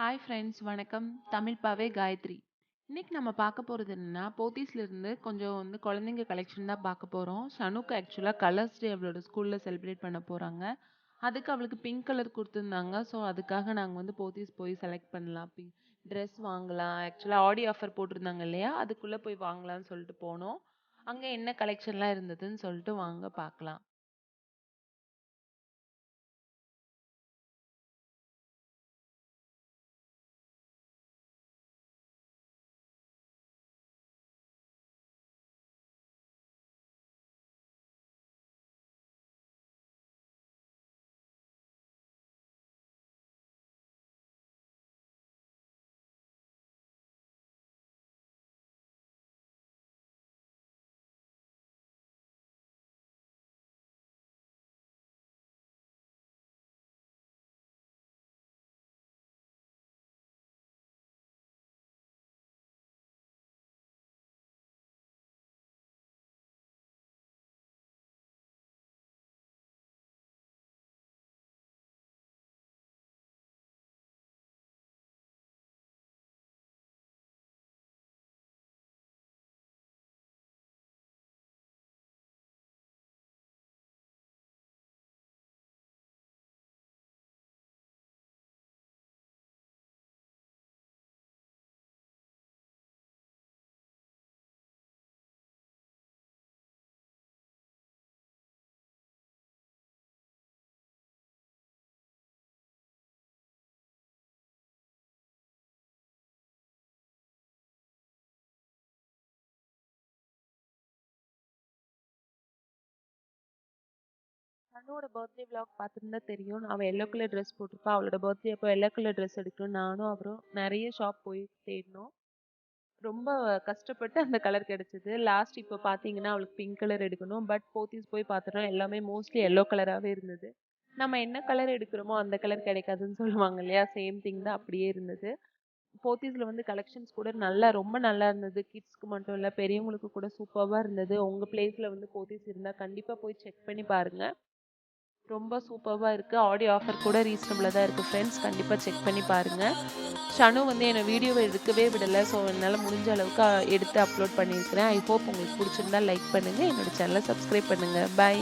Hi friends வணக்கம். தமிழ் பாவே காயத்ரி. இன்னைக்கு நம்ம பார்க்க போறது என்னன்னா, போத்தீஸ்ல இருந்து கொஞ்சம் குழந்தைங்க கலெக்ஷன் தான் பார்க்க போறோம். ஷனுக்கு ஆக்சுவலா கலர்ஸ் டே அவளோட ஸ்கூல்ல செலிப்ரேட் பண்ண போறாங்க. அதுக்கு அவளுக்கு பிங்க் கலர் குடுத்துருந்தாங்க. ஸோ அதுக்காக நாங்க போத்தீஸ் போய் செலக்ட் பண்ணலாம். ட்ரெஸ் வாங்கலாம். ஆக்சுவலா ஆடி ஆஃபர் போட்டிருந்தாங்க இல்லையா? அதுக்குள்ள போய் வாங்கலாம்னு சொல்லிட்டு போனோம். அங்க என்ன கலெக்ஷன்லாம் இருந்ததுன்னு சொல்லிட்டு வாங்க பார்க்கலாம். தன்னோட பர்த்டே vlog பார்த்துருந்தா தெரியும். அவ எல்லோ கலர் ட்ரெஸ் போட்டிருப்பா. அவளோட பர்த்டே அப்போ எல்லோ கலர் ட்ரெஸ் எடுக்கணும். நானும் அவரும் நிறைய ஷாப் போய் தேடினோம். ரொம்ப கஷ்டப்பட்டு அந்த கலர் கிடைச்சது. லாஸ்ட் இப்போ பார்த்தீங்கன்னா அவளுக்கு பிங்க் கலர் எடுக்கணும். பட் போத்தீஸ் போய் பார்த்துட்டோம். எல்லாமே மோஸ்ட்லி எல்லோ கலராகவே இருந்தது. நம்ம என்ன கலர் எடுக்கிறோமோ அந்த கலர் கிடைக்காதுன்னு சொல்லுவாங்க இல்லையா? சேம் திங் தான் அப்படியே இருந்தது. போத்தீஸ்ல கலெக்ஷன்ஸ் கூட நல்லா ரொம்ப நல்லா இருந்தது. கிட்ஸ்க்கு மட்டும் இல்ல பெரியவங்களுக்கு கூட சூப்பர்வா இருந்தது. உங்க பிளேஸ்ல போத்தீஸ் இருந்தா கண்டிப்பா போய் செக் பண்ணி பாருங்க. ரொம்ப சூப்பர்வா இருக்கு. ஆடி ஆஃபர் கூட ரீசனபிளா தான் இருக்கு ஃப்ரெண்ட்ஸ். கண்டிப்பா செக் பண்ணி பாருங்க. ஷனு என்ன வீடியோவை எடுக்கவே விடல. ஸோ என்னால முடிஞ்ச அளவுக்கு எடுத்து அப்லோட் பண்ணியிருக்கிறேன். ஐ ஹோப் உங்களுக்கு பிடிச்சிருந்தா லைக் பண்ணுங்க. என்னோட சேனலை சப்ஸ்கிரைப் பண்ணுங்க. பை.